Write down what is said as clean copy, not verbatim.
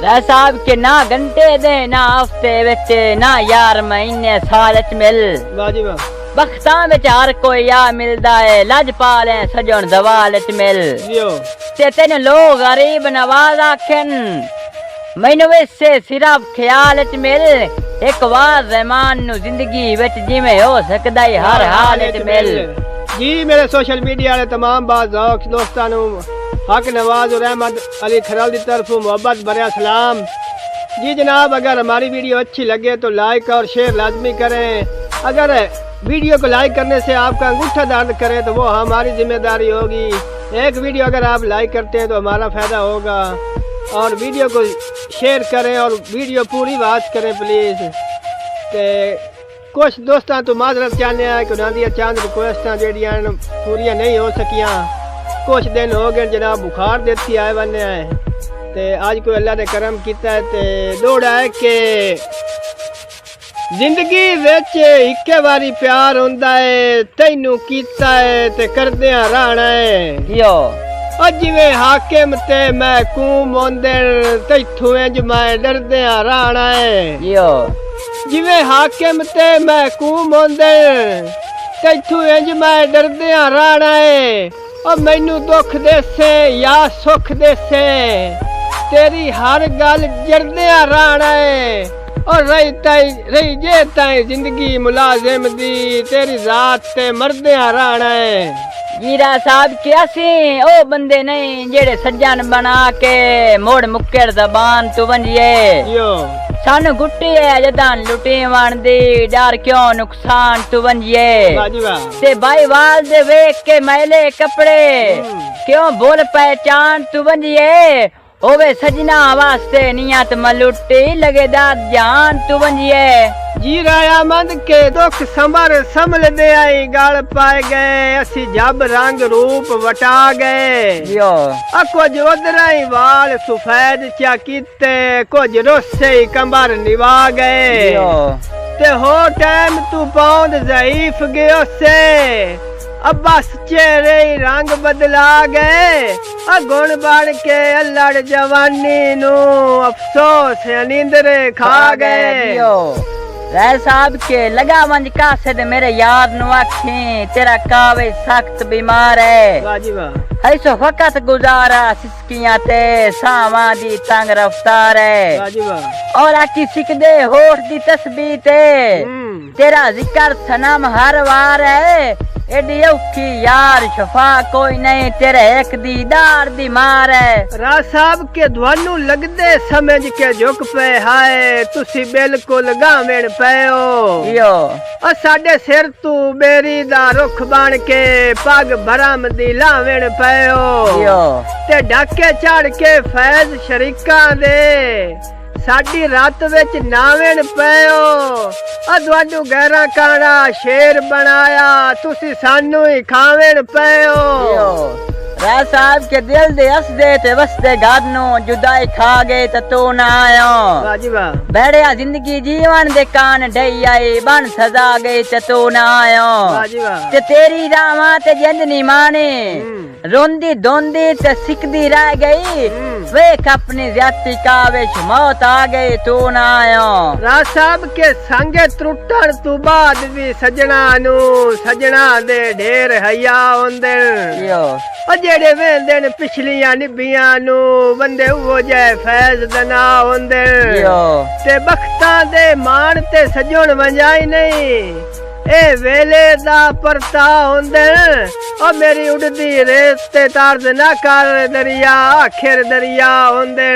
रै साहब के ना घंटे दे ना हफ्ते विच ना यार महीने साल च मिल वाह जी वाह बख्तां विच हर कोई आ मिलदा है लजपाल है सजण दवाल च मिल जियो ते तेन लोग गरीब नवाज आखन मैनू वैसे सिर्फ ख्याल च मिल एक बार रहमान नु जिंदगी विच जिवें हो सकदा है हर हाल च मिल। जी मेरे सोशल मीडिया वाले तमाम बाज़ दोस्तां नु हक नवाज और अहमद अली खरल की तरफ मोहब्बत भरा सलाम। जी जनाब, अगर हमारी वीडियो अच्छी लगे तो लाइक और शेयर लाजमी करें। अगर वीडियो को लाइक करने से आपका अंगूठा दर्द करे तो वो हमारी जिम्मेदारी होगी। एक वीडियो अगर आप लाइक करते हैं तो हमारा फ़ायदा होगा। और वीडियो को शेयर करें और वीडियो पूरी वॉच करें प्लीज़। ते कुछ दोस्तां तो माजरत चाहते हैं कि उन्होंने चंद रिक्वेस्टां जड़ियां पूरियां नहीं हो सकियां। कुछ दिन हो गए जनाब, बुखार देती आए बने है ते आज कोई अल्लाह ने करम किया है ते दौड़ा है कि जिंदगी विच इक्के बारी प्यार होंदा है तैनू कीता है ते करदियां रहना है। यो जिवें हाकिम ते महकूम होंदे तैथों इंज मैं डरदियां रहना है। यो जिवें हाकिम ते महकूम होंदे तैथों इंज मैं डरदियां रहना है। और मैनू दुख देसे या सुख देसे तेरी हर गल जरदियां रहना है। और रही जे ताई जिंदगी मुलाजिम दी तेरी जात ते मरदियां रहना है। जीरा साहब के असी ओ बंदे नहीं जेड़े सज्जन बना के मोड़ मुक्केर जबान तू बनिए यो सानू गुट्टी है जदां लुटी वणदी डर क्यों नुकसान तू बनिए ते भाई वाल दे वेख के मैले कपड़े क्यों बोल पहचान तू बनिए ओवे सजना वास्ते नियत मलुटी लगेदार जान तू बनिए। जी रायामंद के दुख संबर संभल दे आई गल पाए गए असी जब रंग रूप वटा गए। यो कुछ उधर ही वाल सफेद चा किते कुछ रोसे ही कंबर निभा गए। ते हो टाइम तू पौंद ज़ईफ गयो से अब बस चेहरे ही रंग बदला गए। गुण बन के अल्लड़ जवानी नू अफसोस नींदरे खा गए। रै साहब के लगा मंज कासे दे मेरे यार नु आखी तेरा कावे सख्त बीमार है। वाह जी वाह ऐसो वक्त गुजारा सिसकियां ते सावा दी तंग रफ्तार है। वाह जी वाह और आखी सिकदे होठ दी तस्बीह ते तेरा जिक्र सनम हर वार है। एडी औखी यार शफा कोई नहीं तेरे एक दीदार दी मार है। राज साहब के ध्वनु लगदे समझ के झुक पे हाय तुसी बिल्कुल गावेण पयो यो साडे सिर तू बेरी दा रुख बन के पग भरम दी लावेण पयो यो ते ढाके चढ़ के फैज शरीकां दे साडी रात विच नावेण पयो अदवाडू गहरा काना शेर बनाया तुसी सानू ही खावेण पयो। रै साहब के दिल दे हसदे ते वसदे घर नु जुदाई खा गए ते तू ना आयो। वाह जी वाह बैठिया जिंदगी जीवन दे कान ढई आई बन सजा गई ते तू ना आयो। वाह जी वाह ते तेरी रामा ते जिंद नी माने रोंदी धोंदी ते सिकदी रह गई वेख अपनी ज्यादती काविश मौत आ गई तू ना आयो। राज साहब के संगे त्रुटण तू बाद भी सजना नू सजना दे ढेर हया होंदे जेड़े वेंदे ने पिछलियां निबियां नू बंदे वो जै फैज दना होंदे ते बख्तां दे मान ते सजण वंजाई नहीं ए वेले दा परता होंदे ओ मेरी उड़दी रेत ते तार्ज ना कर दरिया आखिर दरिया होंदे।